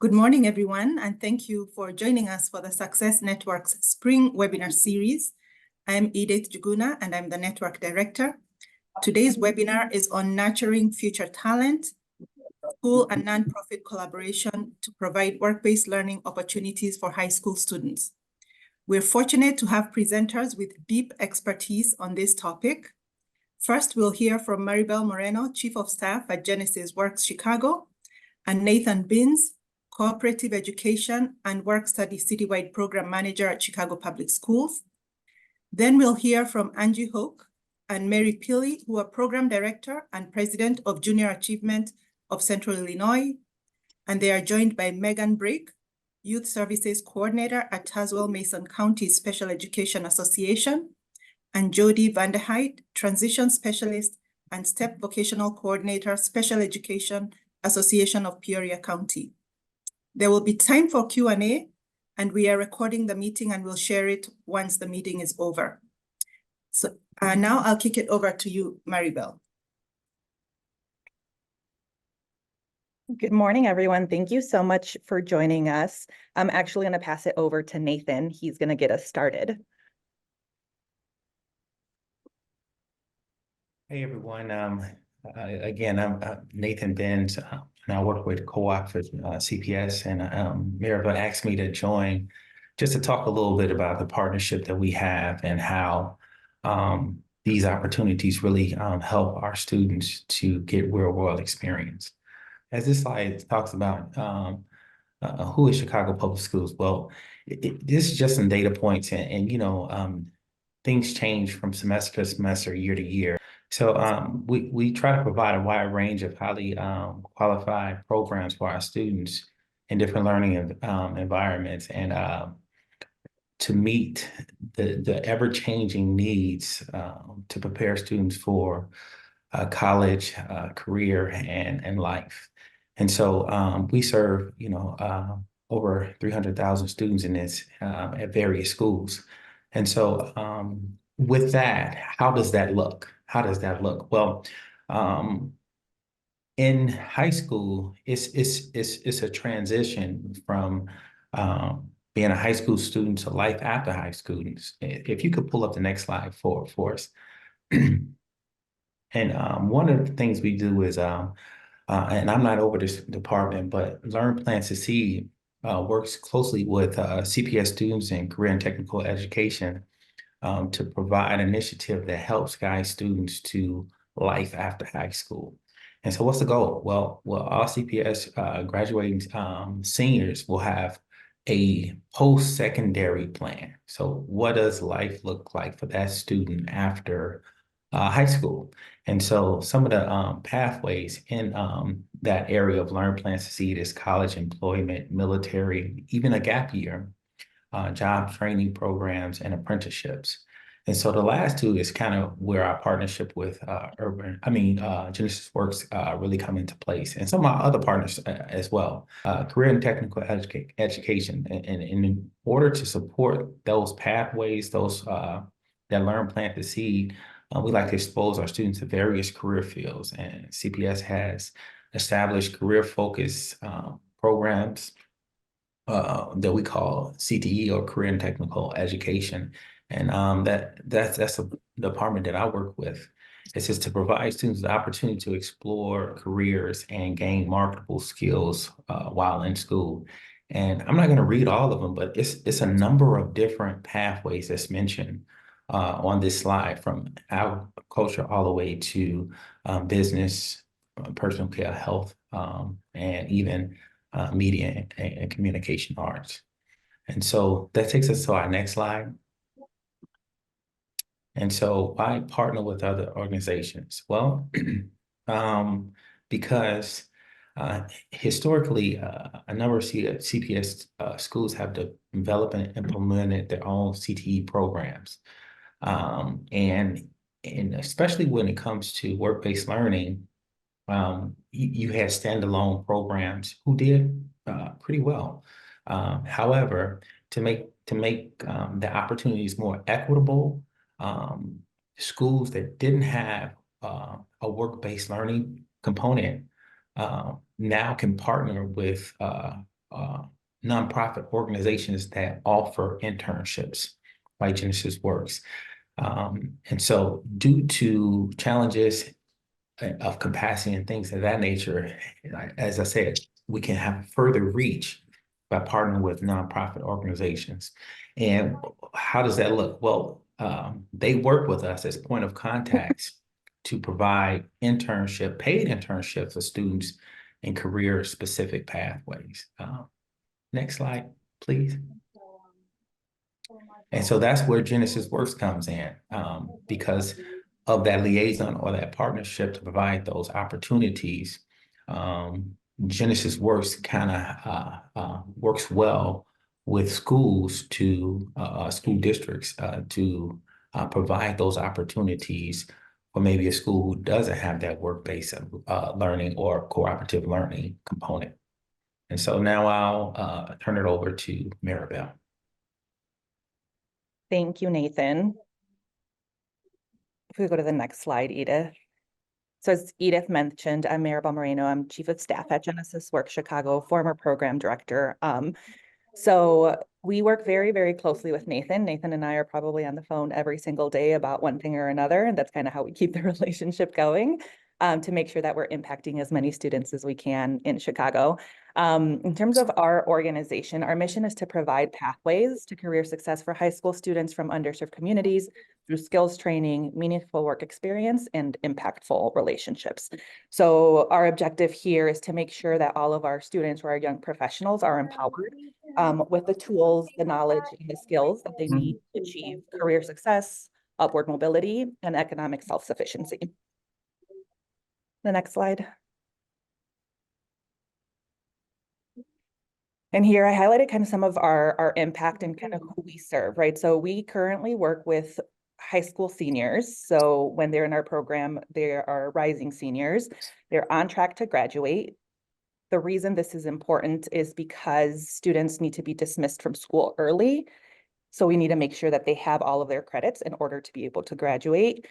Good morning, everyone, and thank you for joining us for the Success Network's Spring Webinar Series. I'm Edith Juguna, and I'm the Network Director. Today's webinar is on nurturing future talent, school and nonprofit collaboration to provide work-based learning opportunities for high school students. We're fortunate to have presenters with deep expertise on this topic. First, we'll hear from Maribel Moreno, Chief of Staff at Genesys Works Chicago, and Nathan Binns, Cooperative Education and Work Study Citywide Program Manager at Chicago Public Schools. Then we'll hear from Angie Hoke and Mary Pilley, who are Program Director and President of Junior Achievement of Central Illinois. And they are joined by Megan Brake, Youth Services Coordinator at Tazewell Mason County Special Education Association, and Jody Vanderheit, Transition Specialist and STEP Vocational Coordinator, Special Education Association of Peoria County. There will be time for Q&A, and we are recording the meeting and we'll share it once the meeting is over. So now I'll kick it over to you, Maribel. Good morning, everyone. Thank you so much for joining us. I'm actually going to pass it over to Nathan. He's going to get us started. Hey, everyone. Again, I'm Nathan Binns, and I work with Co-op for CPS, and Maribel asked me to join just to talk a little bit about the partnership that we have and how these opportunities really help our students to get real-world experience. As this slide talks about, who is Chicago Public Schools? Well, this is just some data points, and you know, things change from semester to semester, year to year. So we try to provide a wide range of highly qualified programs for our students in different learning environments, and to meet the ever-changing needs to prepare students for college, career, and life. And so we serve, you know, over 300,000 students in this at various schools. And so with that, how does that look? How does that look? Well, in high school, it's a transition from being a high school student to life after high school. If you could pull up the next slide for us. And one of the things we do is, and I'm not over this department, but Learn, Plan, Succeed works closely with CPS students in career and technical education to provide an initiative that helps guide students to life after high school. And so what's the goal? Well, all CPS graduating seniors will have a post-secondary plan. So what does life look like for that student after high school? And so some of the pathways in that area of Learn, Plan, Succeed is college, employment, military, even a gap year, job training programs, and apprenticeships. And so the last two is kind of where our partnership with Genesys Works really come into place, and some of our other partners as well. Career and technical education, and in order to support those pathways, those that Learn, Plant, Succeed, we like to expose our students to various career fields, and CPS has established career-focused programs that we call CTE, or Career and Technical Education. And that's a department that I work with. It's just to provide students the opportunity to explore careers and gain marketable skills while in school. And I'm not going to read all of them, but it's a number of different pathways that's mentioned on this slide, from agriculture all the way to business, personal care, health, and even media and communication arts. And so that takes us to our next slide. And so I partner with other organizations. Well, because historically, a number of CPS schools have developed and implemented their own CTE programs. And especially when it comes to work-based learning, you had standalone programs who did pretty well. However, to make the opportunities more equitable, schools that didn't have a work-based learning component now can partner with nonprofit organizations that offer internships, like Genesys Works. And so due to challenges of capacity and things of that nature, as I said, we can have further reach by partnering with nonprofit organizations. And how does that look? Well, they work with us as point of contacts to provide paid internships for students in career-specific pathways. Next slide, please. And so that's where Genesys Works comes in, because of that liaison or that partnership to provide those opportunities. Genesys Works kind of works well with schools school districts to provide those opportunities for maybe a school who doesn't have that work-based learning or cooperative learning component. And so now I'll turn it over to Maribel. Thank you, Nathan. If we go to the next slide, Edith. So as Edith mentioned, I'm Maribel Moreno. I'm Chief of Staff at Genesys Works Chicago, former program director. So we work very, very closely with Nathan. Nathan and I are probably on the phone every single day about one thing or another, and that's kind of how we keep the relationship going, to make sure that we're impacting as many students as we can in Chicago. In terms of our organization, our mission is to provide pathways to career success for high school students from underserved communities through skills training, meaningful work experience, and impactful relationships. So our objective here is to make sure that all of our students or our young professionals are empowered with the tools, the knowledge, and the skills that they need to achieve career success, upward mobility, and economic self-sufficiency. The next slide. And here I highlighted kind of some of our impact and kind of who we serve, right? So we currently work with high school seniors. So when they're in our program, they are rising seniors. They're on track to graduate. The reason this is important is because students need to be dismissed from school early. So we need to make sure that they have all of their credits in order to be able to graduate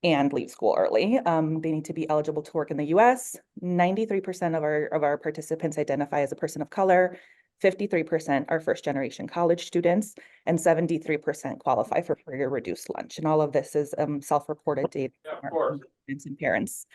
and leave school early. They need to be eligible to work in the US. 93% of our participants identify as a person of color. 53% are first generation college students, and 73% qualify for free or reduced lunch. And all of this is self-reported data from our students and parents.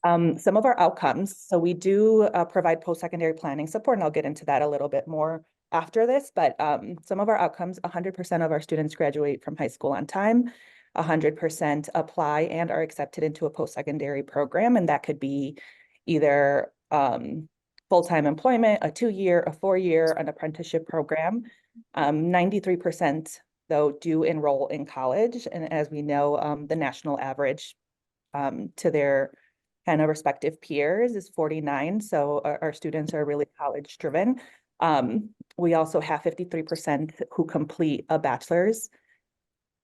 Some of our outcomes. So we do provide post-secondary planning support, and I'll get into that a little bit more after this, but some of our outcomes, 100% of our students graduate from high school on time. 100% apply and are accepted into a post-secondary program, and that could be either full-time employment, a 2-year, a 4-year, an apprenticeship program. 93% though do enroll in college, and as we know, the national average to their kind of respective peers is 49, so our students are really college driven. We also have 53% who complete a bachelor's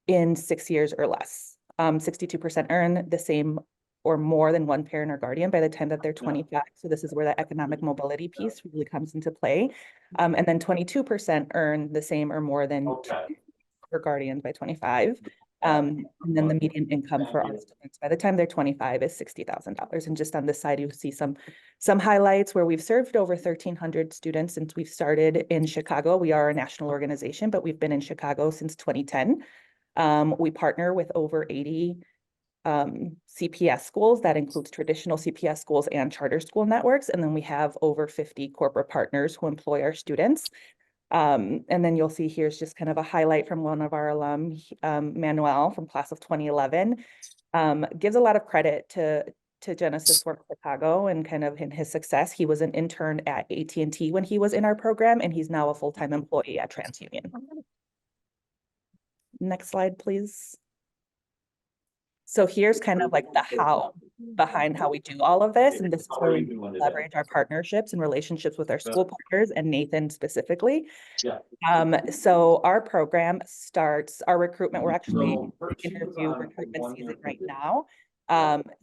in 6 years or less. 62% earn the same or more than one parent or guardian by the time that they're 25. So this is where the economic mobility piece really comes into play. And then 22% earn the same or more than two or guardians by 25. And then the median income for our students by the time they're 25 is $60,000. And just on this side, you see some highlights where we've served over 1,300 students since we've started in Chicago. We are a national organization, but we've been in Chicago since 2010. We partner with over 80 CPS schools. That includes traditional CPS schools and charter school networks. And then we have over 50 corporate partners who employ our students. And then you'll see here's just kind of a highlight from one of our alum, Manuel from class of 2011, gives a lot of credit to Genesys Works Chicago and kind of in his success. He was an intern at AT&T when he was in our program, and he's now a full-time employee at TransUnion. Next slide, please. So here's kind of like the how behind how we do all of this. And this is where we leverage our partnerships and relationships with our school partners and Nathan specifically. So our program starts our recruitment. We're actually in interview recruitment season right now.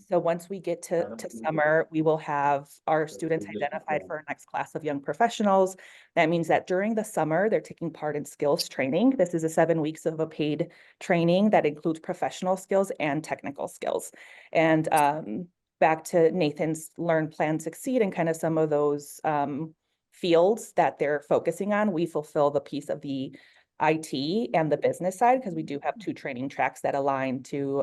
So once we get to summer, we will have our students identified for our next class of young professionals. That means that during the summer, they're taking part in skills training. This is 7 weeks of a paid training that includes professional skills and technical skills. And back to Nathan's Learn, Plan, Succeed and kind of some of those fields that they're focusing on, we fulfill the piece of the IT and the business side, because we do have 2 training tracks that align to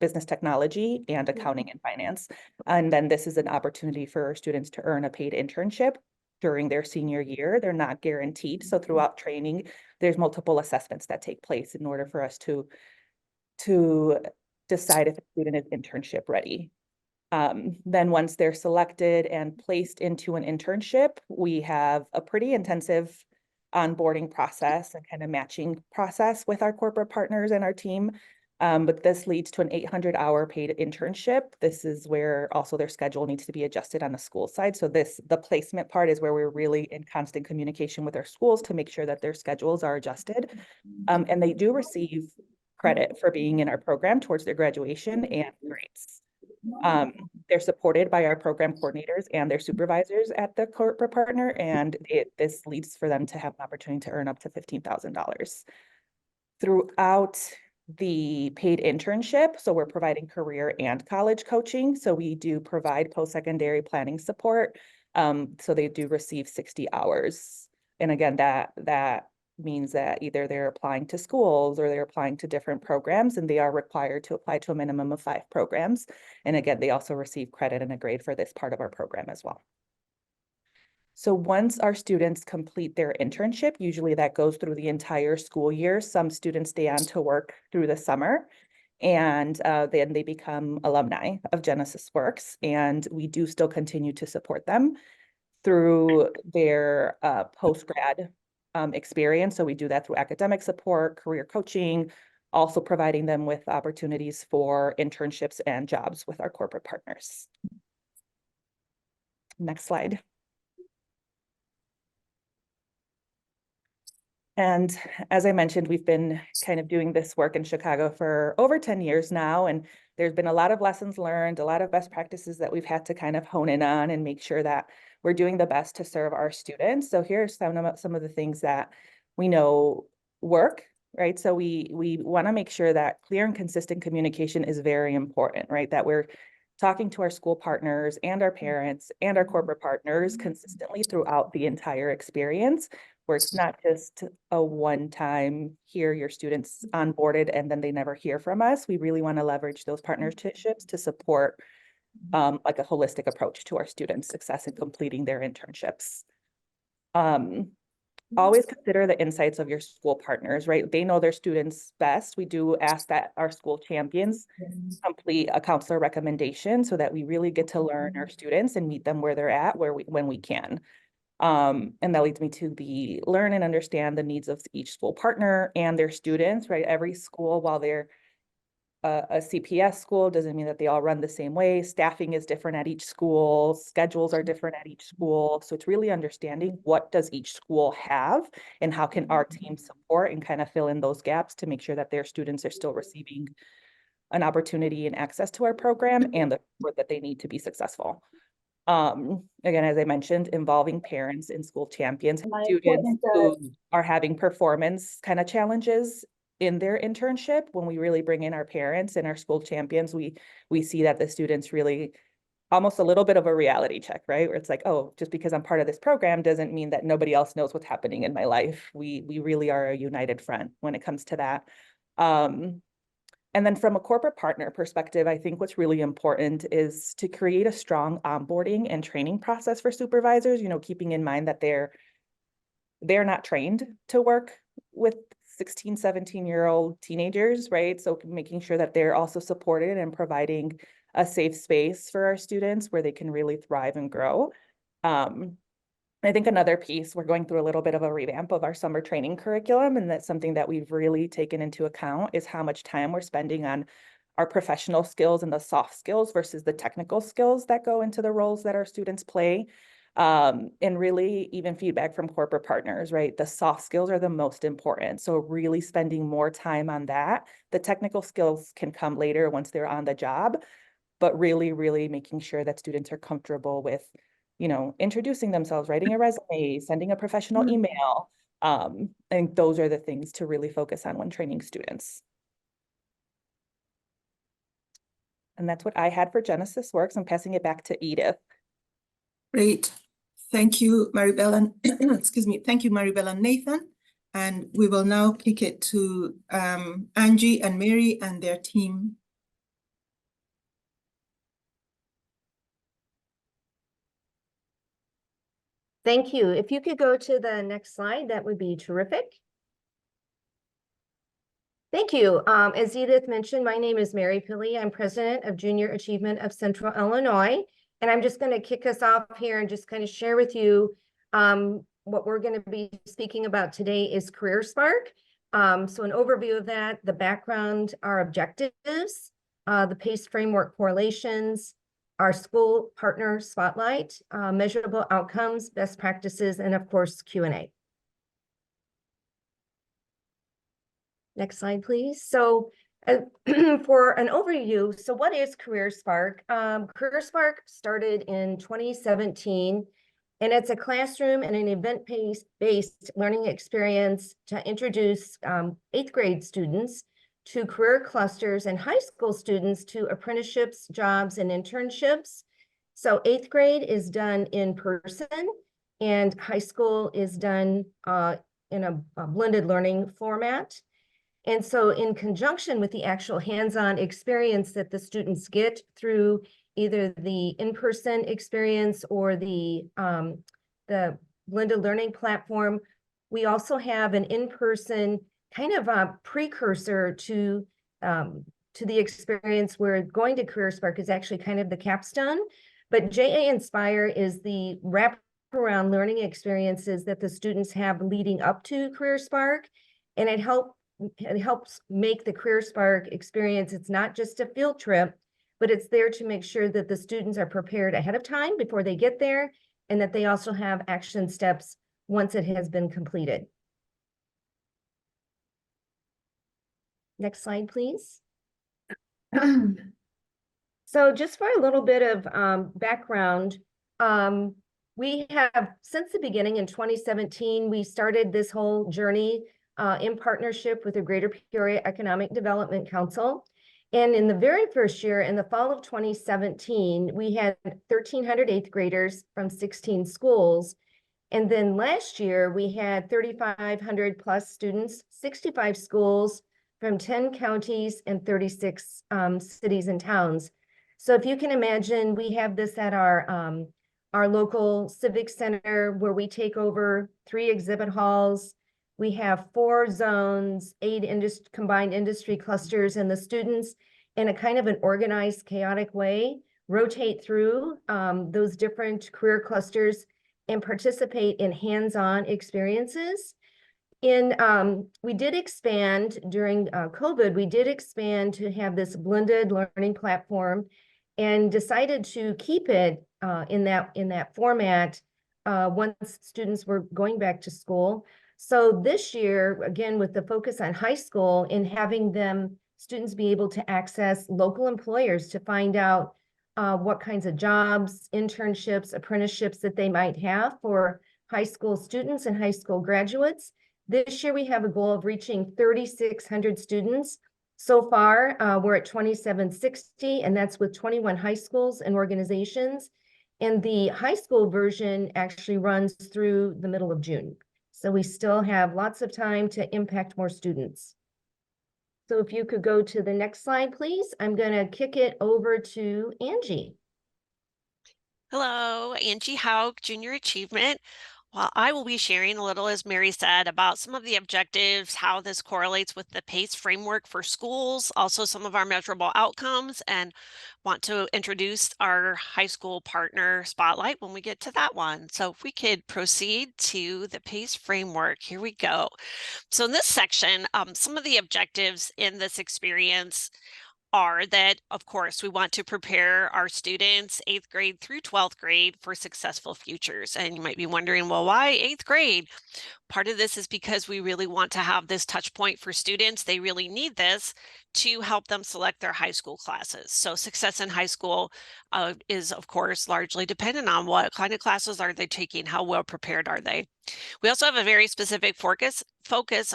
business technology and accounting and finance. And then this is an opportunity for students to earn a paid internship during their senior year. They're not guaranteed. So throughout training, there's multiple assessments that take place in order for us to decide if a student is internship ready. Then once they're selected and placed into an internship, we have a pretty intensive onboarding process and kind of matching process with our corporate partners and our team. But this leads to an 800-hour paid internship. This is where also their schedule needs to be adjusted on the school side. So the placement part is where we're really in constant communication with our schools to make sure that their schedules are adjusted. And they do receive credit for being in our program towards their graduation and grades. They're supported by our program coordinators and their supervisors at the corporate partner, and this leads for them to have an opportunity to earn up to $15,000. Throughout the paid internship, so we're providing career and college coaching. So we do provide post-secondary planning support. So they do receive 60 hours. And again, that means that either they're applying to schools or they're applying to different programs, and they are required to apply to a minimum of 5 programs. And again, they also receive credit and a grade for this part of our program as well. So once our students complete their internship, usually that goes through the entire school year. Some students stay on to work through the summer, and then they become alumni of Genesys Works, and we do still continue to support them through their post-grad experience. So we do that through academic support, career coaching, also providing them with opportunities for internships and jobs with our corporate partners. Next slide. And as I mentioned, we've been kind of doing this work in Chicago for over 10 years now, and there's been a lot of lessons learned, a lot of best practices that we've had to kind of hone in on and make sure that we're doing the best to serve our students. So here's some of the things that we know work, right? So we want to make sure that clear and consistent communication is very important, right? That we're talking to our school partners and our parents and our corporate partners consistently throughout the entire experience, where it's not just a one-time here, your students onboarded and then they never hear from us. We really want to leverage those partnerships to support like a holistic approach to our students' success in completing their internships. Always consider the insights of your school partners, right? They know their students best. We do ask that our school champions complete a counselor recommendation so that we really get to learn our students and meet them where they're at, when we can. And that leads me to the learn and understand the needs of each school partner and their students, right? Every school, while they're a CPS school, doesn't mean that they all run the same way. Staffing is different at each school. Schedules are different at each school. So it's really understanding what does each school have and how can our team support and kind of fill in those gaps to make sure that their students are still receiving an opportunity and access to our program and the support that they need to be successful. Again, as I mentioned, involving parents and school champions, students who are having performance kind of challenges in their internship. When we really bring in our parents and our school champions, we see that the students really almost a little bit of a reality check, right? Where it's like, oh, just because I'm part of this program doesn't mean that nobody else knows what's happening in my life. We really are a united front when it comes to that. And then from a corporate partner perspective, I think what's really important is to create a strong onboarding and training process for supervisors, keeping in mind that they're not trained to work with 16, 17-year-old teenagers, right? So making sure that they're also supported and providing a safe space for our students where they can really thrive and grow. I think another piece, we're going through a little bit of a revamp of our summer training curriculum, and that's something that we've really taken into account is how much time we're spending on our professional skills and the soft skills versus the technical skills that go into the roles that our students play. And really even feedback from corporate partners, right? The soft skills are the most important. So really spending more time on that. The technical skills can come later once they're on the job, but really, really making sure that students are comfortable with introducing themselves, writing a resume, sending a professional email. I think those are the things to really focus on when training students. And that's what I had for Genesys Works. I'm passing it back to Edith. Great. Thank you, Maribel and excuse me. Thank you, Maribel and Nathan. And we will now kick it to Angie and Mary and their team. Thank you. If you could go to the next slide, that would be terrific. Thank you. As Edith mentioned, my name is Mary Pilley. I'm president of Junior Achievement of Central Illinois. And I'm just going to kick us off here and just kind of share with you what we're going to be speaking about today is Career Spark. So an overview of that, the background, our objectives, the PACE framework correlations, our school partner spotlight, measurable outcomes, best practices, and of course, Q&A. Next slide, please. So for an overview, so what is Career Spark? Career Spark started in 2017, and it's a classroom and an event-based learning experience to introduce 8th grade students to career clusters and high school students to apprenticeships, jobs, and internships. So 8th grade is done in person, and high school is done in a blended learning format. And so in conjunction with the actual hands-on experience that the students get through either the in-person experience or the blended learning platform, we also have an in-person kind of a precursor to the experience where going to Career Spark is actually kind of the capstone. But JA Inspire is the wraparound learning experiences that the students have leading up to Career Spark. And it helps make the Career Spark experience, it's not just a field trip, but it's there to make sure that the students are prepared ahead of time before they get there, and that they also have action steps once it has been completed. Next slide, please. So just for a little bit of background, we have, since the beginning in 2017, we started this whole journey in partnership with the Greater Peoria Economic Development Council. And in the very first year, in the fall of 2017, we had 1,300 8th graders from 16 schools. And then last year, we had 3,500 plus students, 65 schools from 10 counties and 36 cities and towns. So if you can imagine, we have this at our local civic center where we take over 3 exhibit halls. We have 4 zones, 8 combined industry clusters, and the students in a kind of an organized, chaotic way rotate through those different career clusters and participate in hands-on experiences. We did expand during COVID, we did expand to have this blended learning platform and decided to keep it in that format once students were going back to school. So this year, again, with the focus on high school and having students be able to access local employers to find out what kinds of jobs, internships, apprenticeships that they might have for high school students and high school graduates. This year, we have a goal of reaching 3,600 students. So far, we're at 2,760, and that's with 21 high schools and organizations. And the high school version actually runs through the middle of June. So we still have lots of time to impact more students. So if you could go to the next slide, please. I'm going to kick it over to Angie. Hello, Angie Haug, Junior Achievement. Well, I will be sharing a little, as Mary said, about some of the objectives, how this correlates with the PACE framework for schools, also some of our measurable outcomes, and want to introduce our high school partner spotlight when we get to that one. So if we could proceed to the PACE framework, here we go. So in this section, some of the objectives in this experience are that, of course, we want to prepare our students 8th grade through 12th grade for successful futures. And you might be wondering, well, why 8th grade? Part of this is because we really want to have this touch point for students. They really need this to help them select their high school classes. So success in high school is, of course, largely dependent on what kind of classes are they taking, how well prepared are they. We also have a very specific focus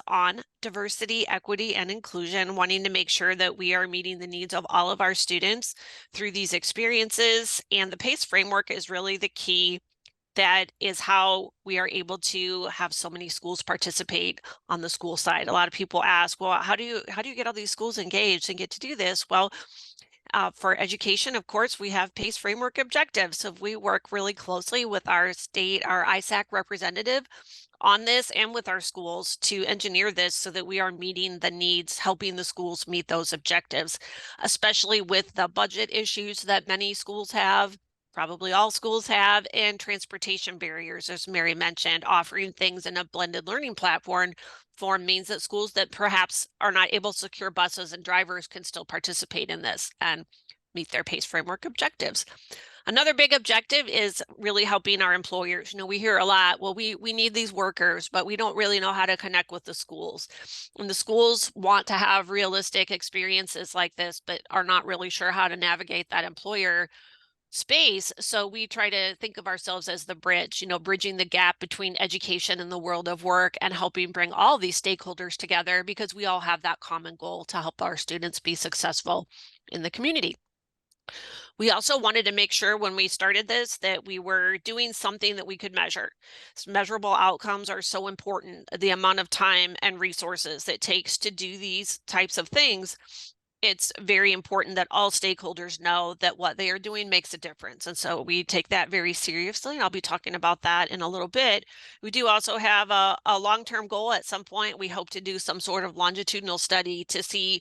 on diversity, equity, and inclusion, wanting to make sure that we are meeting the needs of all of our students through these experiences. And the PACE framework is really the key that is how we are able to have so many schools participate on the school side. A lot of people ask, well, how do you get all these schools engaged and get to do this? Well, for education, of course, we have PACE framework objectives. So we work really closely with our state, our ISAC representative on this, and with our schools to engineer this so that we are meeting the needs, helping the schools meet those objectives, especially with the budget issues that many schools have, probably all schools have, and transportation barriers, as Mary mentioned. Offering things in a blended learning platform means that schools that perhaps are not able to secure buses and drivers can still participate in this and meet their PACE framework objectives. Another big objective is really helping our employers. You know, we hear a lot, well, we need these workers, but we don't really know how to connect with the schools. And the schools want to have realistic experiences like this, but are not really sure how to navigate that employer space. So we try to think of ourselves as the bridge, you know, bridging the gap between education and the world of work, and helping bring all these stakeholders together, because we all have that common goal to help our students be successful in the community. We also wanted to make sure when we started this that we were doing something that we could measure. So measurable outcomes are so important. The amount of time and resources it takes to do these types of things, it's very important that all stakeholders know that what they are doing makes a difference. And so we take that very seriously. And I'll be talking about that in a little bit. We do also have a long-term goal at some point. We hope to do some sort of longitudinal study to see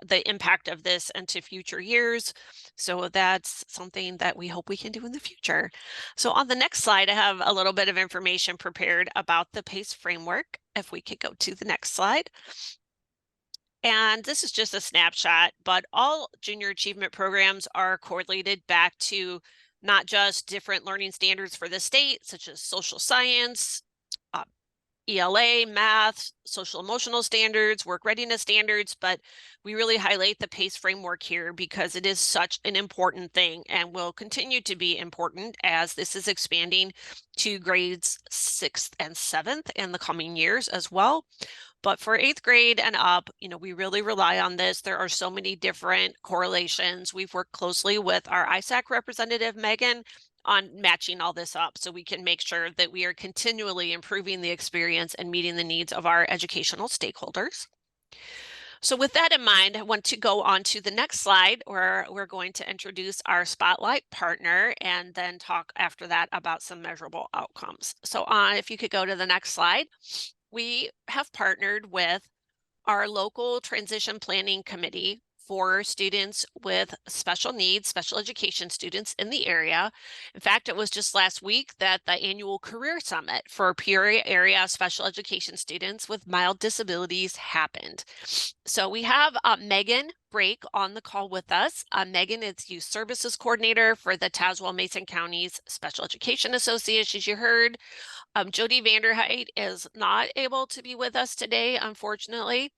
the impact of this into future years. So that's something that we hope we can do in the future. So on the next slide, I have a little bit of information prepared about the PACE framework. If we could go to the next slide. And this is just a snapshot, but all junior achievement programs are correlated back to not just different learning standards for the state, such as social science, ELA, math, social emotional standards, work readiness standards, but we really highlight the PACE framework here because it is such an important thing and will continue to be important as this is expanding to grades 6th and 7th in the coming years as well. But for 8th grade and up, you know, we really rely on this. There are so many different correlations. We've worked closely with our ISAC representative, Megan, on matching all this up so we can make sure that we are continually improving the experience and meeting the needs of our educational stakeholders. So with that in mind, I want to go on to the next slide where we're going to introduce our spotlight partner and then talk after that about some measurable outcomes. So if you could go to the next slide, we have partnered with our local transition planning committee for students with special needs, special education students in the area. In fact, it was just last week that the annual career summit for Peoria area special education students with mild disabilities happened. So we have Megan Brake on the call with us. Megan is Youth Services Coordinator for the Tazewell-Mason County's Special Education Association, as you heard. Jody Vanderheit is not able to be with us today, unfortunately.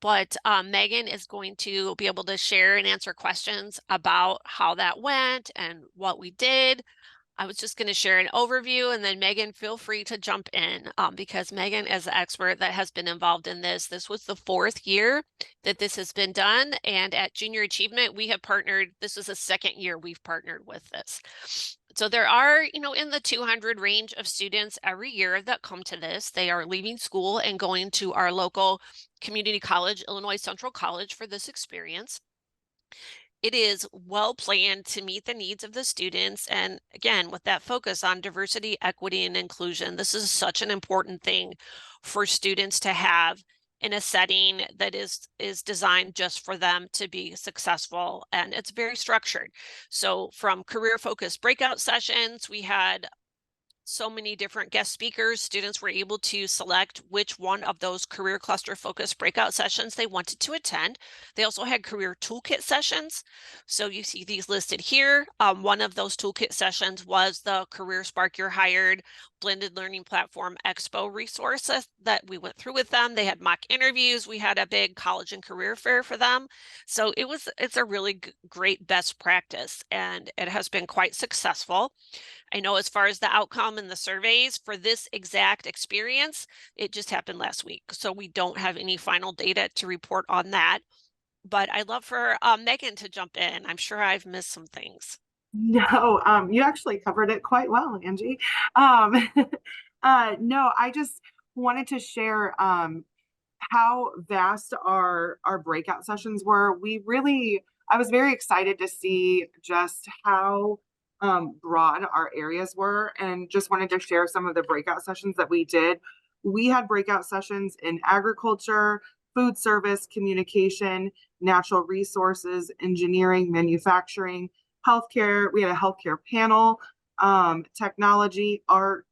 But Megan is going to be able to share and answer questions about how that went and what we did. I was just going to share an overview, and then Megan, feel free to jump in because Megan is the expert that has been involved in this. This was the 4th year that this has been done. And at Junior Achievement, we have partnered. This is the 2nd year we've partnered with this. So there are, you know, in the 200 range of students every year that come to this. They are leaving school and going to our local community college, Illinois Central College, for this experience. It is well planned to meet the needs of the students. And again, with that focus on diversity, equity, and inclusion, this is such an important thing for students to have in a setting that is designed just for them to be successful. And it's very structured. So from career focused breakout sessions, we had so many different guest speakers. Students were able to select which one of those career cluster focused breakout sessions they wanted to attend. They also had career toolkit sessions. So you see these listed here. One of those toolkit sessions was the Career Spark Your Hired Blended Learning Platform Expo resources that we went through with them. They had mock interviews. We had a big college and career fair for them. So it's a really great best practice, and it has been quite successful. I know as far as the outcome and the surveys for this exact experience, it just happened last week. So we don't have any final data to report on that. But I'd love for Megan to jump in. I'm sure I've missed some things. No, you actually covered it quite well, Angie. No, I just wanted to share how vast our breakout sessions were. I was very excited to see just how broad our areas were, and just wanted to share some of the breakout sessions that we did. We had breakout sessions in agriculture, food service, communication, natural resources, engineering, manufacturing, healthcare. We had a healthcare panel, technology, art,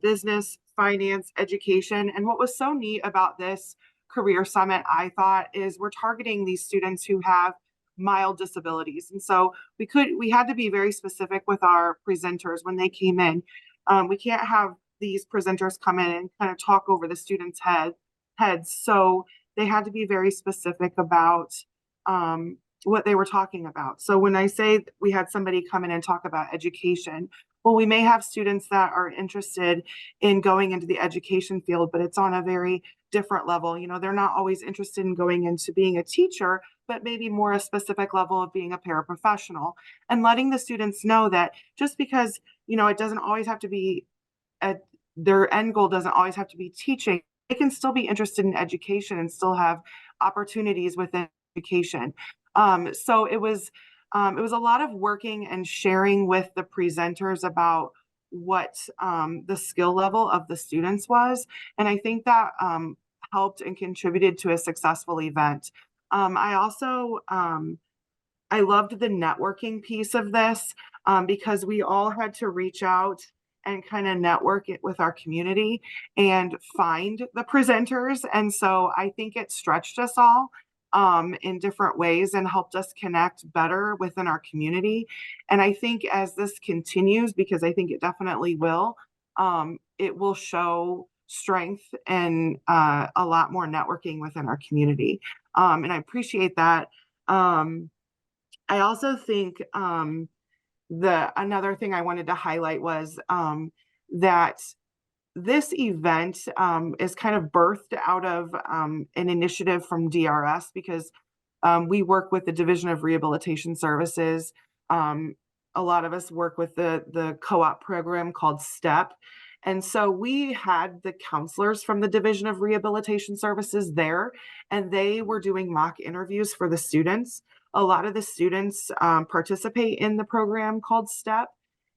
business, finance, education. And what was so neat about this career summit, I thought, is we're targeting these students who have mild disabilities. And so we had to be very specific with our presenters when they came in. We can't have these presenters come in and kind of talk over the students' heads. So they had to be very specific about what they were talking about. So when I say we had somebody come in and talk about education, well, we may have students that are interested in going into the education field, but it's on a very different level. You know, they're not always interested in going into being a teacher, but maybe more a specific level of being a paraprofessional, and letting the students know that just because, you know, it doesn't always have to be their end goal doesn't always have to be teaching. They can still be interested in education and still have opportunities within education. So it was a lot of working and sharing with the presenters about what the skill level of the students was. And I think that helped and contributed to a successful event. I also, I loved the networking piece of this because we all had to reach out and kind of network it with our community and find the presenters. And so I think it stretched us all in different ways and helped us connect better within our community. And I think as this continues, because I think it definitely will, it will show strength and a lot more networking within our community. And I appreciate that. I also think another thing I wanted to highlight was that this event is kind of birthed out of an initiative from DRS, because we work with the Division of Rehabilitation Services. A lot of us work with the co-op program called STEP. And so we had the counselors from the Division of Rehabilitation Services there, and they were doing mock interviews for the students. A lot of the students participate in the program called STEP.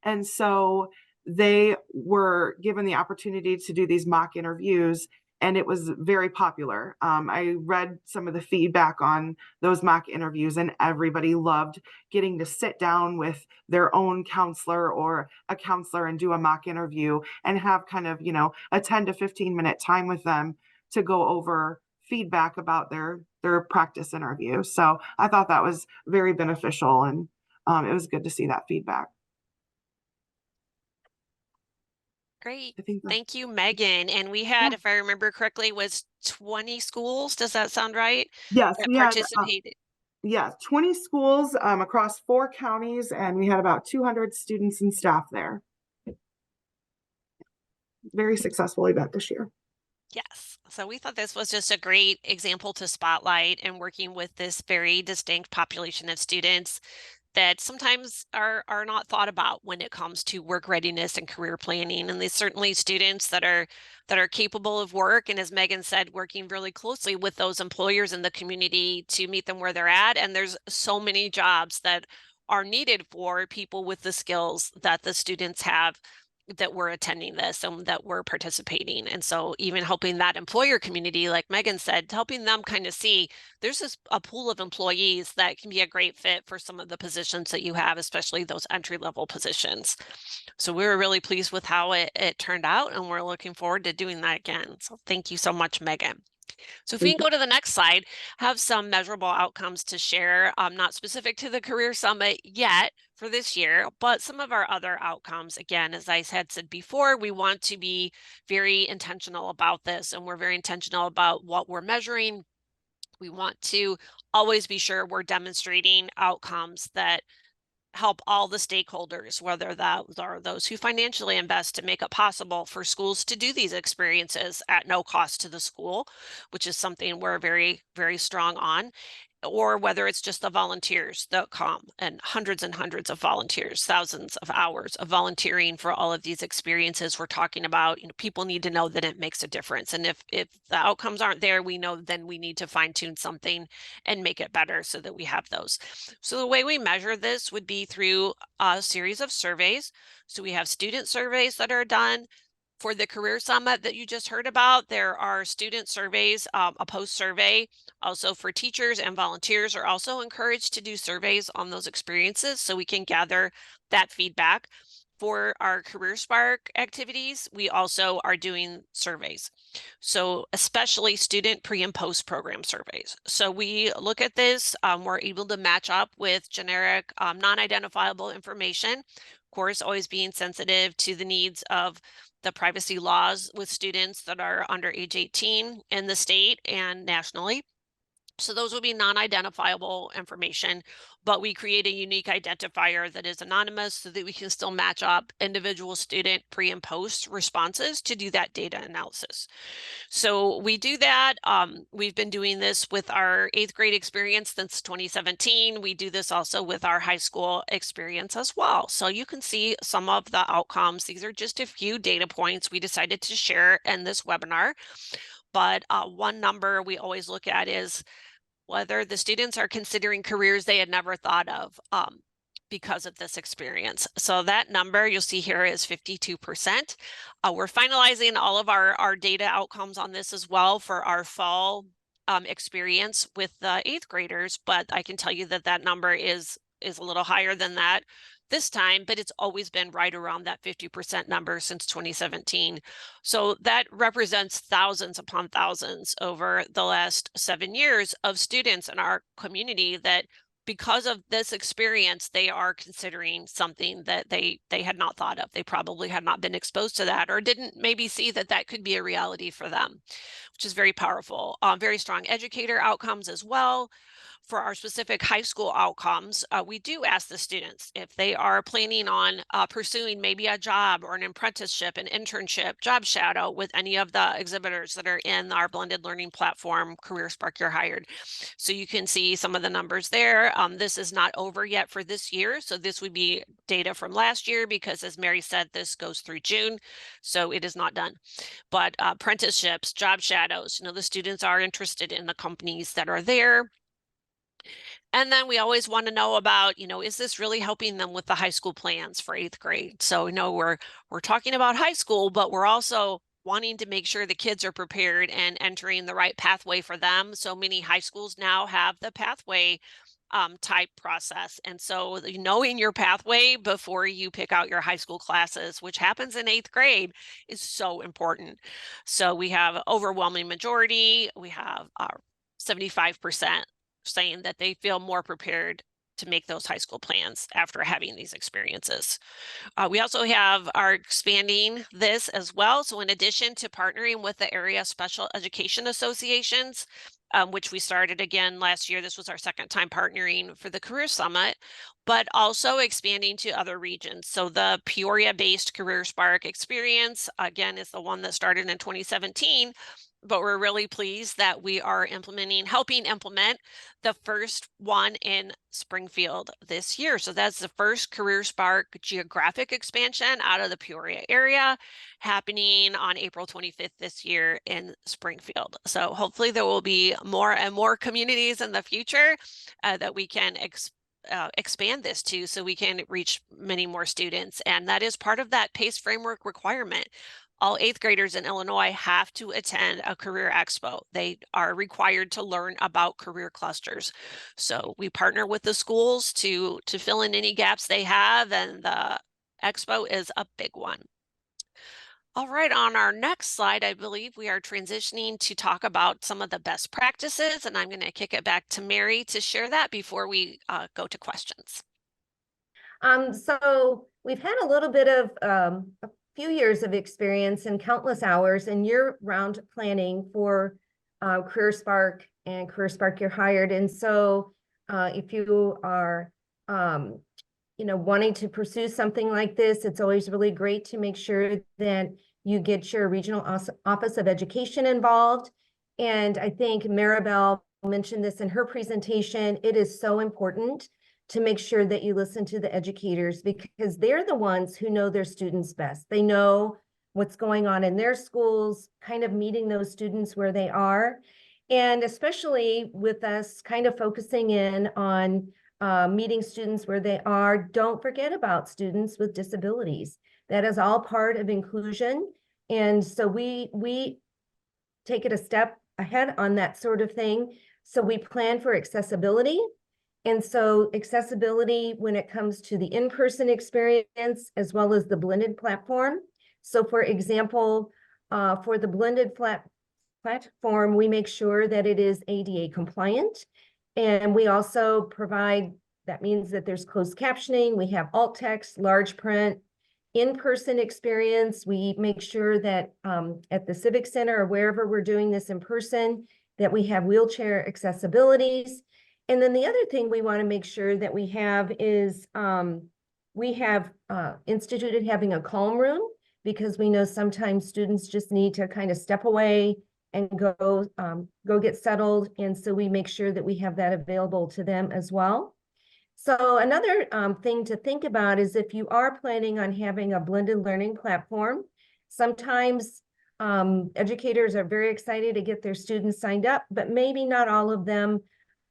And so they were given the opportunity to do these mock interviews, and it was very popular. I read some of the feedback on those mock interviews, and everybody loved getting to sit down with their own counselor or a counselor and do a mock interview and have kind of, you know, a 10 to 15-minute time with them to go over feedback about their practice interview. So I thought that was very beneficial, and it was good to see that feedback. Great. I think Thank you, Megan. And we had, if I remember correctly, was 20 schools. Does that sound right? yes, That we had participated. 20 schools across 4 counties, and we had about 200 students and staff there. Very successful event this year. Yes. So we thought this was just a great example to spotlight, and working with this very distinct population of students that sometimes are not thought about when it comes to work readiness and career planning. And there's certainly students that are capable of work, and as Megan said, working really closely with those employers in the community to meet them where they're at. And there's so many jobs that are needed for people with the skills that the students have, that we're attending this and that we're participating. And so even helping that employer community, like Megan said, helping them kind of see there's a pool of employees that can be a great fit for some of the positions that you have, especially those entry-level positions. So we were really pleased with how it turned out, and we're looking forward to doing that again. So thank you so much, Megan. So if we can go to the next slide, have some measurable outcomes to share, not specific to the Career Summit yet for this year, but some of our other outcomes. Again, as I had said before, we want to be very intentional about this, and we're very intentional about what we're measuring. We want to always be sure we're demonstrating outcomes that help all the stakeholders, whether those are those who financially invest to make it possible for schools to do these experiences at no cost to the school, which is something we're very, very strong on. or whether it's just the volunteers that come, and hundreds of volunteers, thousands of hours of volunteering for all of these experiences we're talking about. People need to know that it makes a difference. And if the outcomes aren't there, we know then we need to fine tune something and make it better so that we have those. So the way we measure this would be through a series of surveys. So we have student surveys that are done. For the Career Summit that you just heard about, there are student surveys, a post survey. Also for teachers and volunteers are also encouraged to do surveys on those experiences so we can gather that feedback. For our Career Spark activities, we also are doing surveys. So especially student pre and post program surveys. So we look at this, we're able to match up with generic non-identifiable information. Of course, always being sensitive to the needs of the privacy laws with students that are under age 18 in the state and nationally. So those will be non-identifiable information, but we create a unique identifier that is anonymous so that we can still match up individual student pre and post responses to do that data analysis. So we do that. We've been doing this with our 8th grade experience since 2017. We do this also with our high school experience as well. So you can see some of the outcomes. These are just a few data points we decided to share in this webinar. But one number we always look at is whether the students are considering careers they had never thought of because of this experience. So that number you'll see here is 52%. We're finalizing all of our data outcomes on this as well for our fall experience with the 8th graders, but I can tell you that that number is a little higher than that this time, but it's always been right around that 50% number since 2017. So that represents thousands upon thousands over the last 7 years of students in our community that because of this experience, they are considering something that they had not thought of. They probably had not been exposed to that or didn't maybe see that that could be a reality for them, which is very powerful. Very strong educator outcomes as well. For our specific high school outcomes, we do ask the students if they are planning on pursuing maybe a job or an apprenticeship, an internship, job shadow with any of the exhibitors that are in our blended learning platform, Career Spark You're Hired. So you can see some of the numbers there. This is not over yet for this year. So this would be data from last year because as Mary said, this goes through June. So it is not done. But apprenticeships, job shadows, the students are interested in the companies that are there. And then we always want to know about, is this really helping them with the high school plans for 8th grade? So, we're talking about high school, but we're also wanting to make sure the kids are prepared and entering the right pathway for them. So many high schools now have the pathway type process. And so knowing your pathway before you pick out your high school classes, which happens in 8th grade, is so important. So we have overwhelming majority, we have 75% saying that they feel more prepared to make those high school plans after having these experiences. We also are expanding this as well. So in addition to partnering with the area special education associations, which we started again last year, this was our 2nd time partnering for the Career Summit, but also expanding to other regions. So the Peoria-based Career Spark experience, again, is the one that started in 2017, but we're really pleased that we are helping implement the first one in Springfield this year. So that's the first Career Spark geographic expansion out of the Peoria area happening on April 25th this year in Springfield. So hopefully there will be more and more communities in the future that we can expand this to so we can reach many more students. And that is part of that PACE framework requirement. All 8th graders in Illinois have to attend a career expo. They are required to learn about career clusters. So we partner with the schools to fill in any gaps they have, and the expo is a big one. All right, on our next slide, I believe we are transitioning to talk about some of the best practices, and I'm going to kick it back to Mary to share that before we go to questions. So we've had a little bit of a few years of experience and countless hours in year-round planning for Career Spark and Career Spark You're Hired. And so if you are wanting to pursue something like this, it's always really great to make sure that you get your regional office of education involved. And I think Maribel mentioned this in her presentation. It is so important to make sure that you listen to the educators because they're the ones who know their students best. They know what's going on in their schools, kind of meeting those students where they are. And especially with us kind of focusing in on meeting students where they are, don't forget about students with disabilities. That is all part of inclusion. And so we take it a step ahead on that sort of thing. So we plan for accessibility. And so accessibility when it comes to the in-person experience as well as the blended platform. So for example, for the blended platform, we make sure that it is ADA compliant. And we also provide, that means that there's closed captioning, we have alt text, large print, in-person experience. We make sure that at the Civic Center or wherever we're doing this in person, that we have wheelchair accessibilities. And then the other thing we want to make sure that we have is we have instituted having a calm room because we know sometimes students just need to kind of step away and go get settled. And so we make sure that we have that available to them as well. So another thing to think about is if you are planning on having a blended learning platform, sometimes educators are very excited to get their students signed up, but maybe not all of them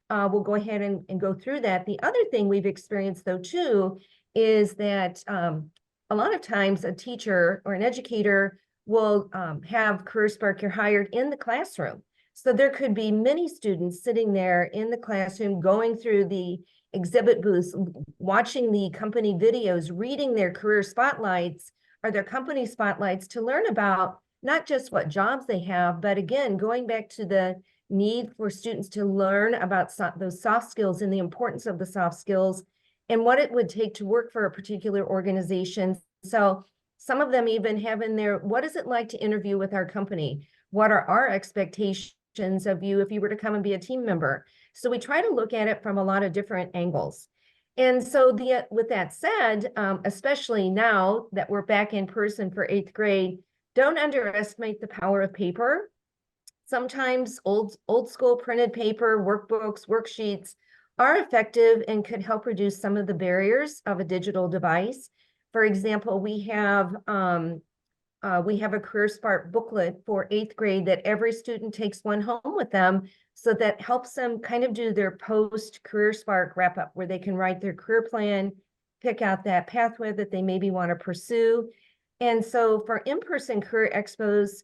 will go ahead and go through that. The other thing we've experienced though too is that a lot of times a teacher or an educator will have CareerSpark You're Hired in the classroom. So there could be many students sitting there in the classroom going through the exhibit booths, watching the company videos, reading their career spotlights or their company spotlights to learn about not just what jobs they have, but again, going back to the need for students to learn about those soft skills and the importance of the soft skills and what it would take to work for a particular organization. So some of them even have in there, what is it like to interview with our company? What are our expectations of you if you were to come and be a team member? So we try to look at it from a lot of different angles. And so with that said, especially now that we're back in person for 8th grade, don't underestimate the power of paper. Sometimes old school printed paper, workbooks, worksheets are effective and could help reduce some of the barriers of a digital device. For example, we have a CareerSpark booklet for 8th grade that every student takes one home with them. So that helps them kind of do their post CareerSpark wrap up where they can write their career plan, pick out that pathway that they maybe want to pursue. And so for in-person career expos,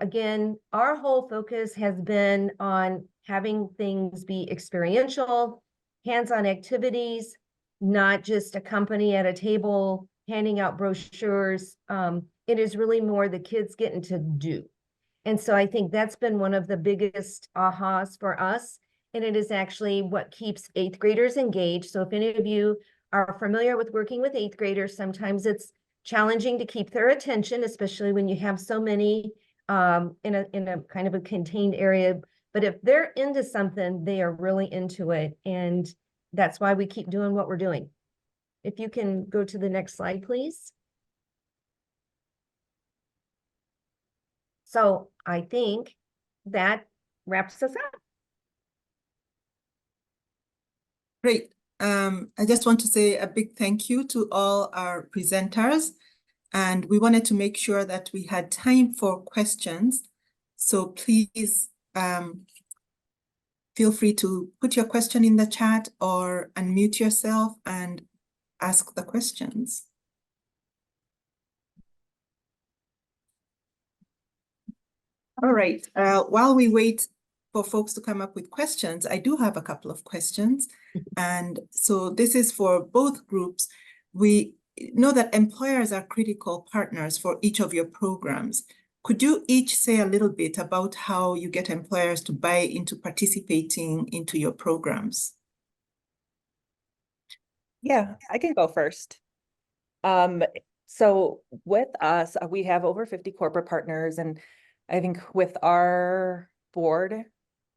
again, our whole focus has been on having things be experiential, hands-on activities, not just a company at a table handing out brochures. It is really more the kids getting to do. And so I think that's been one of the biggest ahas for us. And it is actually what keeps 8th graders engaged. So if any of you are familiar with working with 8th graders, sometimes it's challenging to keep their attention, especially when you have so many in a kind of a contained area. But if they're into something, they are really into it. And that's why we keep doing what we're doing. If you can go to the next slide, please. So I think that wraps us up. Great. I just want to say a big thank you to all our presenters. And we wanted to make sure that we had time for questions. So please feel free to put your question in the chat or unmute yourself and ask the questions. All right, while we wait for folks to come up with questions, I do have a couple of questions. And so this is for both groups. We know that employers are critical partners for each of your programs. Could you each say a little bit about how you get employers to buy into participating into your programs? Yeah, I can go first. So with us, we have over 50 corporate partners, and I think with our board,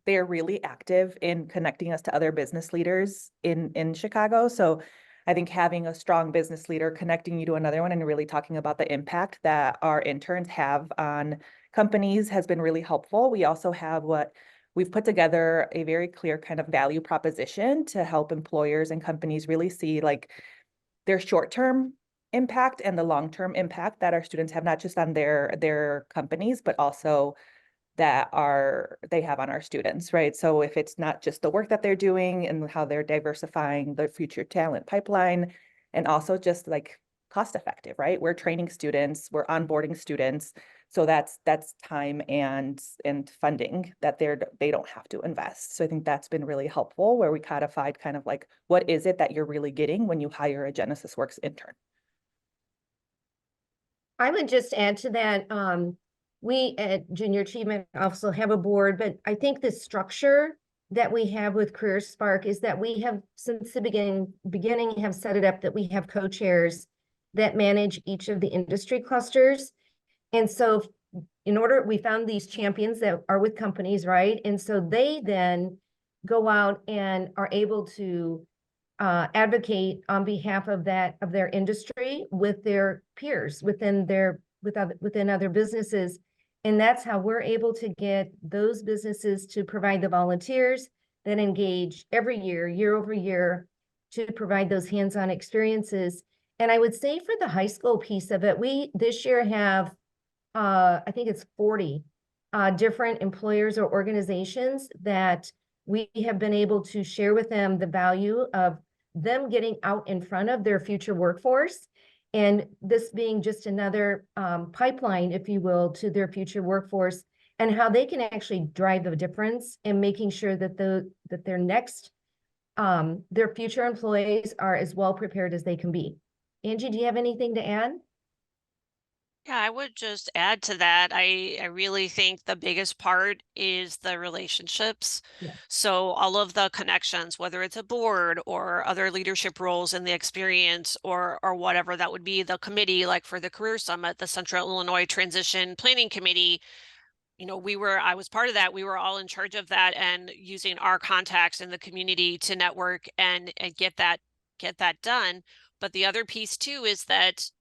they're really active in connecting us to other business leaders in Chicago. So I think having a strong business leader connecting you to another one and really talking about the impact that our interns have on companies has been really helpful. We also have what we've put together a very clear kind of value proposition to help employers and companies really see like their short-term impact and the long-term impact that our students have, not just on their companies, but also that they have on our students, right? So if it's not just the work that they're doing and how they're diversifying the future talent pipeline, and also just like cost effective, right? We're training students, we're onboarding students. So that's time and funding that they don't have to invest. So I think that's been really helpful, where we codified kind of like, what is it that you're really getting when you hire a Genesys Works intern? I would just add to that, we at Junior Achievement also have a board, but I think the structure that we have with Career Spark is that we have, since the beginning have set it up that we have co-chairs that manage each of the industry clusters. And so we found these champions that are with companies, right? And so they then go out and are able to advocate on behalf of their industry with their peers within other businesses. And that's how we're able to get those businesses to provide the volunteers that engage every year over year, to provide those hands-on experiences. And I would say for the high school piece of it, we this year have, I think it's 40 different employers or organizations that we have been able to share with them the value of them getting out in front of their future workforce, and this being just another pipeline, if you will, to their future workforce, and how they can actually drive the difference in making sure that their future employees are as well prepared as they can be. Angie, do you have anything to add? Yeah, I would just add to that. I really think the biggest part is the relationships. Yeah. So all of the connections, whether it's a board or other leadership roles in the experience, or whatever that would be, the committee, like for the Career Summit, the Central Illinois Transition Planning Committee, I was part of that. We were all in charge of that, and using our contacts in the community to network and get that done. But the other piece too is that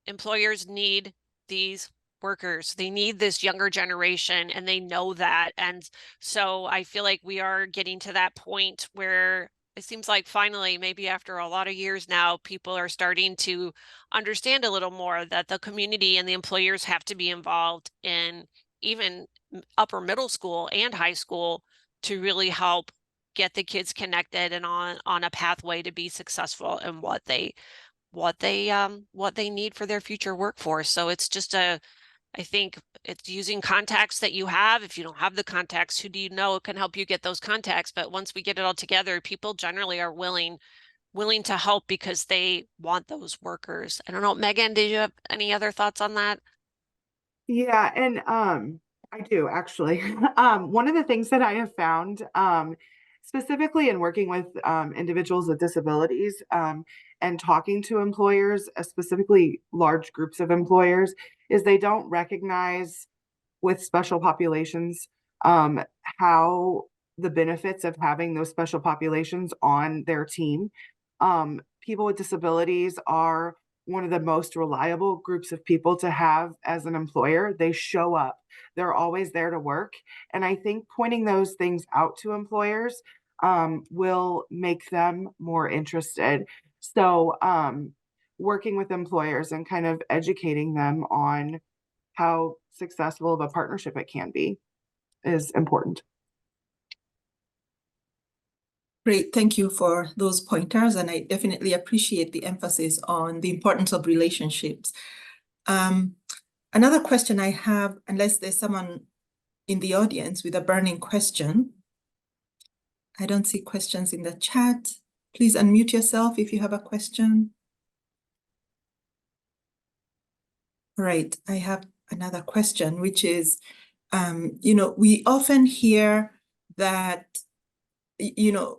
employers need these workers. They need this younger generation, and they know that. And so I feel like we are getting to that point where it seems like finally, maybe after a lot of years now, people are starting to understand a little more that the community and the employers have to be involved in even upper middle school and high school to really help get the kids connected and on a pathway to be successful in what they need for their future workforce. So it's just I think it's using contacts that you have. If you don't have the contacts, who do you know can help you get those contacts? But once we get it all together, people generally are willing to help because they want those workers. I don't know, Megan, did you have any other thoughts on that? Yeah, and I do actually. One of the things that I have found, specifically in working with individuals with disabilities, and talking to employers, specifically large groups of employers, is they don't recognize with special populations how the benefits of having those special populations on their team. People with disabilities are one of the most reliable groups of people to have as an employer. They show up, they're always there to work. And I think pointing those things out to employers will make them more interested. So working with employers and kind of educating them on how successful of a partnership it can be is important. Great, thank you for those pointers, and I definitely appreciate the emphasis on the importance of relationships. Another question I have, unless there's someone in the audience with a burning question. I don't see questions in the chat. Please unmute yourself if you have a question. All right, I have another question, which is, we often hear that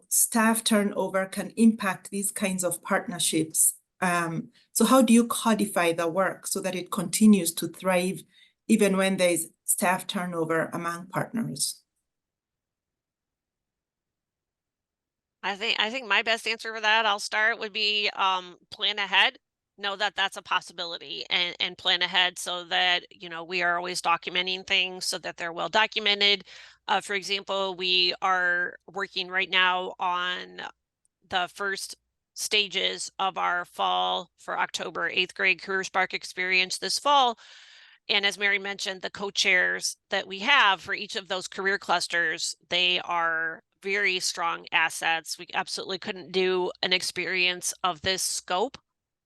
staff turnover can impact these kinds of partnerships. So how do you codify the work so that it continues to thrive even when there's staff turnover among partners? I think my best answer for that, I'll start, would be plan ahead. Know that that's a possibility, and plan ahead so that we are always documenting things so that they're well documented. For example, we are working right now on the first stages of our fall for October 8th grade Career Spark experience this fall. And as Mary mentioned, the co-chairs that we have for each of those career clusters, they are very strong assets. We absolutely couldn't do an experience of this scope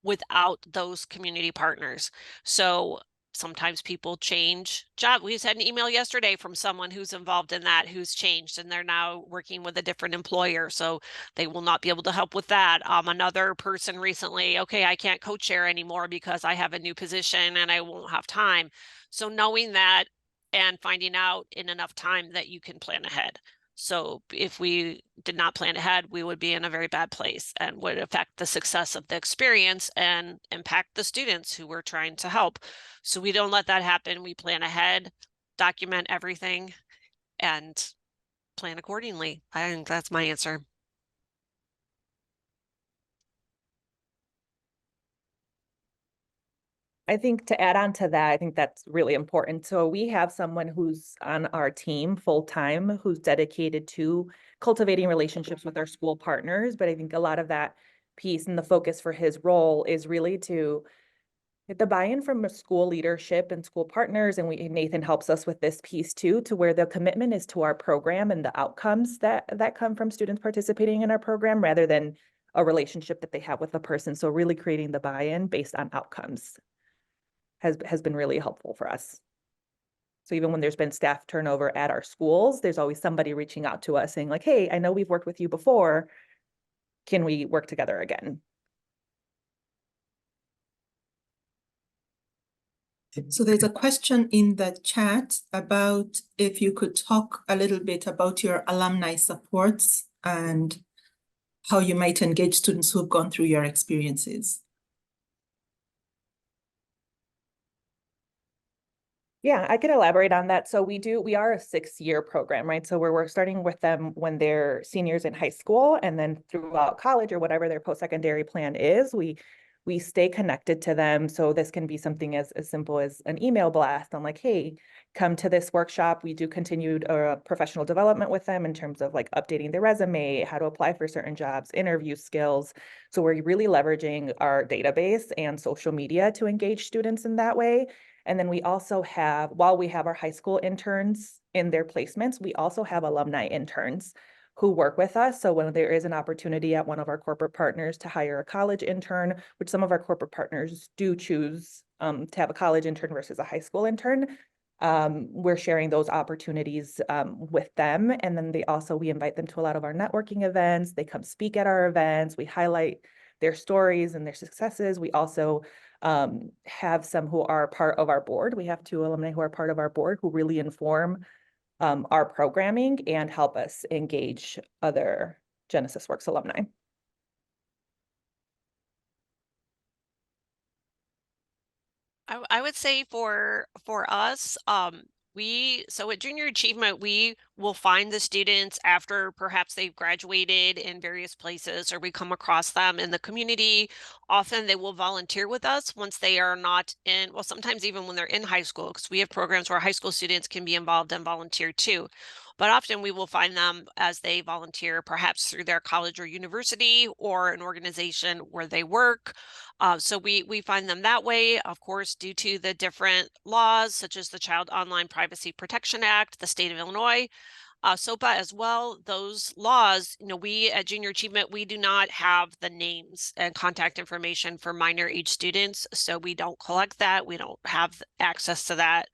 without those community partners. So sometimes people change job. We just had an email yesterday from someone who's involved in that, who's changed, and they're now working with a different employer. So they will not be able to help with that. Another person recently, okay, I can't co-chair anymore because I have a new position and I won't have time. So knowing that and finding out in enough time that you can plan ahead. So if we did not plan ahead, we would be in a very bad place and would affect the success of the experience and impact the students who we're trying to help. So we don't let that happen. We plan ahead, document everything, and plan accordingly. I think that's my answer. I think to add on to that, I think that's really important. So we have someone who's on our team full-time, who's dedicated to cultivating relationships with our school partners. But I think a lot of that piece and the focus for his role is really to get the buy-in from the school leadership and school partners. And Nathan helps us with this piece too, to where the commitment is to our program and the outcomes that come from students participating in our program, rather than a relationship that they have with a person. So really creating the buy-in based on outcomes has been really helpful for us. So even when there's been staff turnover at our schools, there's always somebody reaching out to us saying like, hey, I know we've worked with you before. Can we work together again? So there's a question in the chat about if you could talk a little bit about your alumni supports and how you might engage students who've gone through your experiences. Yeah, I could elaborate on that. So we are a 6-year program, right? So we're starting with them when they're seniors in high school, and then throughout college or whatever their post-secondary plan is, we stay connected to them. So this can be something as simple as an email blast on like, hey, come to this workshop. We do continued professional development with them in terms of like updating their resume, how to apply for certain jobs, interview skills. So we're really leveraging our database and social media to engage students in that way. And then we also have, while we have our high school interns in their placements, we also have alumni interns who work with us. So when there is an opportunity at one of our corporate partners to hire a college intern, which some of our corporate partners do choose to have a college intern versus a high school intern, we're sharing those opportunities with them. And then we invite them to a lot of our networking events. They come speak at our events. We highlight their stories and their successes. We also have some who are part of our board. We have 2 alumni who are part of our board who really inform our programming and help us engage other Genesys Works alumni. I would say for us, so at Junior Achievement, we will find the students after perhaps they've graduated in various places or we come across them in the community. Often they will volunteer with us once they are not in, well, sometimes even when they're in high school, because we have programs where high school students can be involved and volunteer too. But often we will find them as they volunteer, perhaps through their college or university or an organization where they work. So we find them that way, of course, due to the different laws, such as the Child Online Privacy Protection Act, the state of Illinois, SOPA as well. Those laws, we at Junior Achievement, we do not have the names and contact information for minor age students. So we don't collect that. We don't have access to that.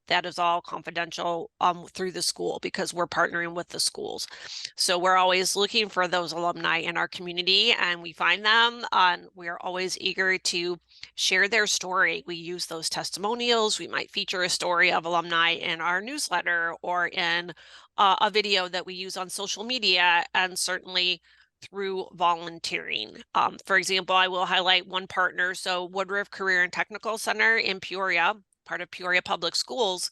That is all confidential through the school because we're partnering with the schools. So we're always looking for those alumni in our community and we find them and we're always eager to share their story. We use those testimonials. We might feature a story of alumni in our newsletter or in a video that we use on social media and certainly through volunteering. For example, I will highlight one partner. So Woodruff Career and Technical Center in Peoria, part of Peoria Public Schools,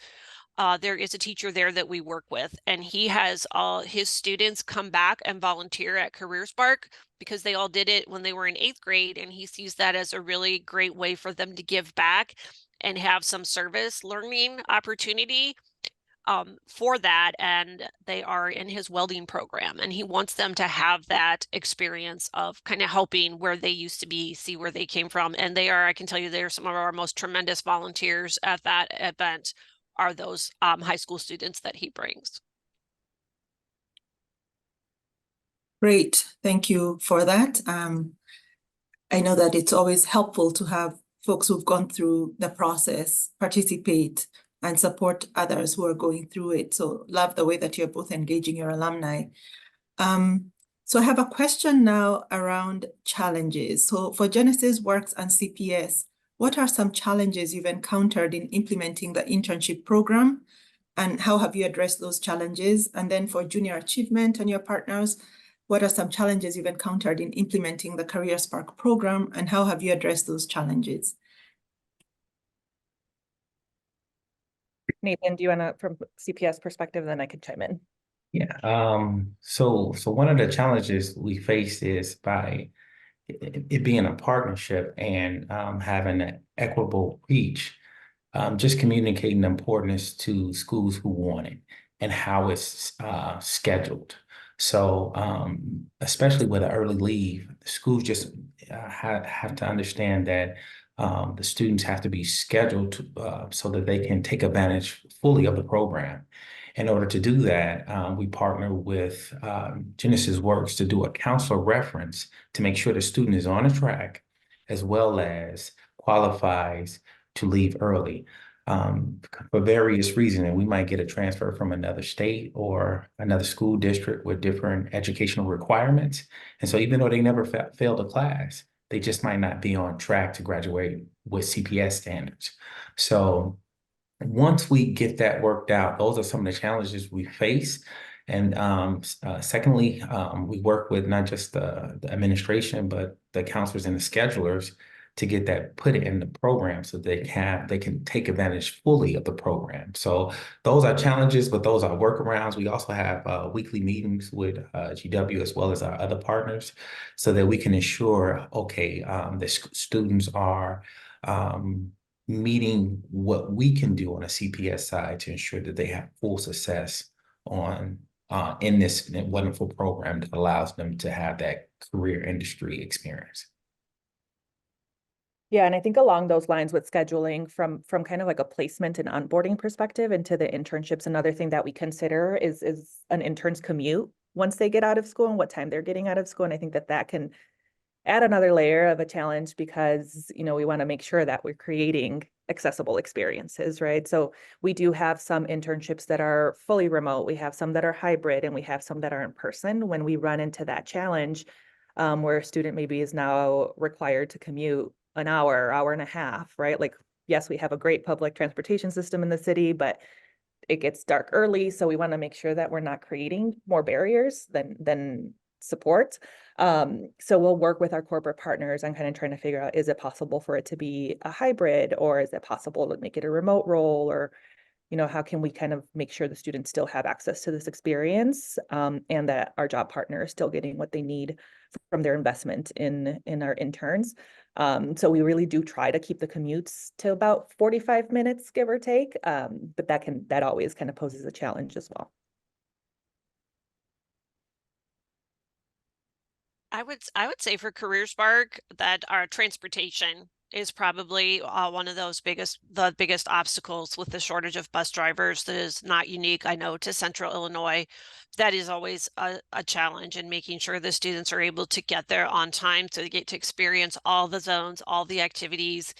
there is a teacher there that we work with, and he has all his students come back and volunteer at Career Spark because they all did it when they were in 8th grade, and he sees that as a really great way for them to give back and have some service learning opportunity. for that, and they are in his welding program, and he wants them to have that experience of kind of helping where they used to be, see where they came from. And they are, I can tell you, they're some of our most tremendous volunteers at that event are those high school students that he brings. Great, thank you for that. I know that it's always helpful to have folks who've gone through the process participate and support others who are going through it. So love the way that you're both engaging your alumni. So I have a question now around challenges. So for Genesys Works and CPS, what are some challenges you've encountered in implementing the internship program? And how have you addressed those challenges? And then for Junior Achievement and your partners, what are some challenges you've encountered in implementing the Career Spark program, and how have you addressed those challenges? Nathan, do you want to, from CPS perspective, then I can chime in. Yeah. So one of the challenges we face is by it being a partnership and having an equitable reach, just communicating the importance to schools who want it and how it's scheduled. So especially with an early leave, the schools just have to understand that the students have to be scheduled so that they can take advantage fully of the program. In order to do that, we partner with Genesys Works to do a counselor reference to make sure the student is on a track as well as qualifies to leave early. For various reasons, and we might get a transfer from another state or another school district with different educational requirements. And so even though they never failed a class, they just might not be on track to graduate with CPS standards. So once we get that worked out, those are some of the challenges we face. And secondly, we work with not just the administration, but the counselors and the schedulers to get that put in the program so they can take advantage fully of the program. So those are challenges, but those are workarounds. We also have weekly meetings with GW as well as our other partners so that we can ensure, okay, the students are meeting what we can do on a CPS side to ensure that they have full success on in this wonderful program that allows them to have that career industry experience. Yeah, and I think along those lines with scheduling from kind of like a placement and onboarding perspective into the internships, another thing that we consider is an intern's commute once they get out of school and what time they're getting out of school. And I think that can add another layer of a challenge because, you know, we want to make sure that we're creating accessible experiences, right? So we do have some internships that are fully remote. We have some that are hybrid, and we have some that are in person. When we run into that challenge, where a student maybe is now required to commute an hour and a half, right? Like, yes, we have a great public transportation system in the city, but it gets dark early. So we want to make sure that we're not creating more barriers than support. So we'll work with our corporate partners on kind of trying to figure out, is it possible for it to be a hybrid, or is it possible to make it a remote role, or, you know, how can we kind of make sure the students still have access to this experience, and that our job partner is still getting what they need from their investment in our interns. So we really do try to keep the commutes to about 45 minutes, give or take. But that always kind of poses a challenge as well. I would say for Career Spark that our transportation is probably one of those the biggest obstacles with the shortage of bus drivers. That is not unique, I know, to Central Illinois. That is always a challenge in making sure the students are able to get there on time to get to experience all the zones, all the activities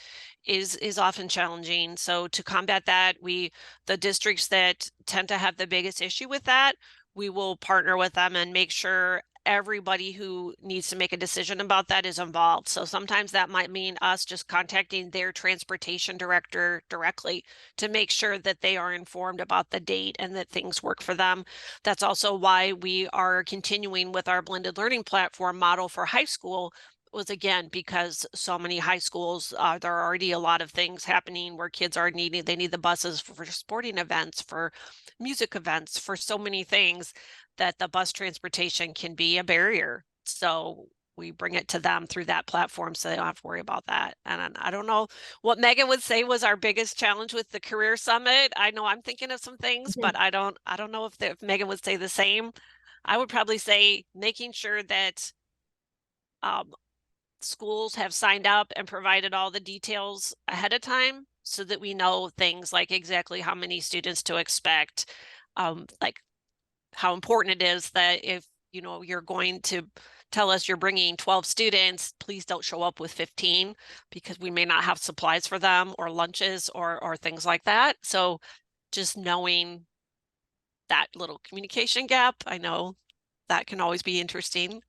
is often challenging. So to combat that, the districts that tend to have the biggest issue with that, we will partner with them and make sure everybody who needs to make a decision about that is involved. So sometimes that might mean us just contacting their transportation director directly to make sure that they are informed about the date and that things work for them. That's also why we are continuing with our blended learning platform model for high school, was again because so many high schools, there are already a lot of things happening where kids are they need the buses for sporting events, for music events, for so many things, that the bus transportation can be a barrier. So we bring it to them through that platform so they don't have to worry about that. And I don't know what Megan would say was our biggest challenge with the Career Summit. I know I'm thinking of some things, but I don't know if Megan would say the same. I would probably say making sure that schools have signed up and provided all the details ahead of time so that we know things like exactly how many students to expect, like how important it is that if you're going to tell us you're bringing 12 students, please don't show up with 15 because we may not have supplies for them or lunches or things like that. So just knowing that little communication gap, I know that can always be interesting.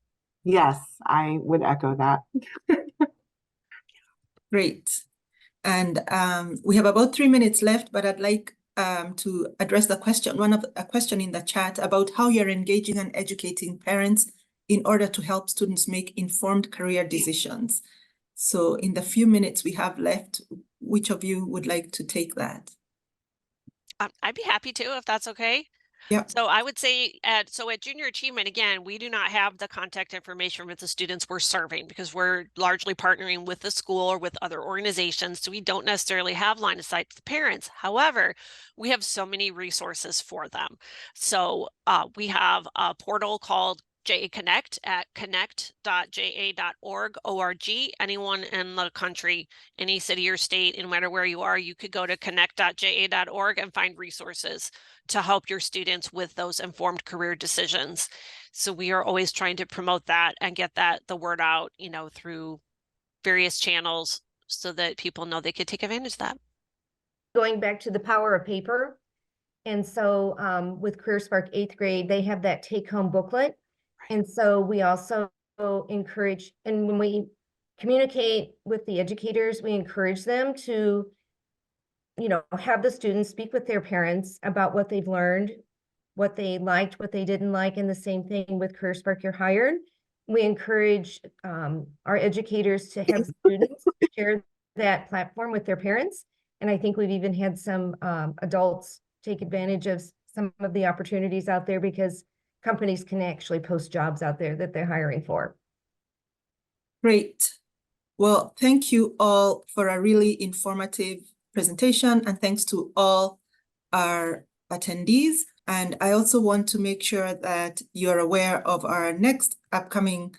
Yes, I would echo that. Great. And we have about 3 minutes left, but I'd like to address the question, a question in the chat about how you're engaging and educating parents in order to help students make informed career decisions. So in the few minutes we have left, which of you would like to take that? I'd be happy to, if that's okay. Yeah. So I would say at Junior Achievement, again, we do not have the contact information with the students we're serving because we're largely partnering with the school or with other organizations. So we don't necessarily have line of sight to the parents. However, we have so many resources for them. So we have a portal called JA Connect at connect.ja.org. Anyone in the country, any city or state, no matter where you are, you could go to connect.ja.org and find resources to help your students with those informed career decisions. So we are always trying to promote that and get the word out, through various channels so that people know they could take advantage of that. Going back to the power of paper. And so with Career Spark 8th grade, they have that take-home booklet. And so we also encourage, and when we communicate with the educators, we encourage them to, have the students speak with their parents about what they've learned, what they liked, what they didn't like, and the same thing with Career Spark You're Hired. We encourage our educators to have students share that platform with their parents. And I think we've even had some adults take advantage of some of the opportunities out there because companies can actually post jobs out there that they're hiring for. Great. Well, thank you all for a really informative presentation, and thanks to all our attendees. And I also want to make sure that you're aware of our next upcoming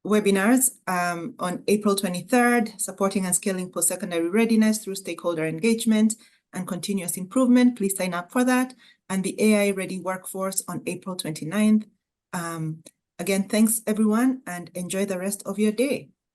webinars on April 23rd, supporting and scaling post-secondary readiness through stakeholder engagement and continuous improvement. Please sign up for that. And the AI Ready Workforce on April 29th. Again, thanks everyone, and enjoy the rest of your day.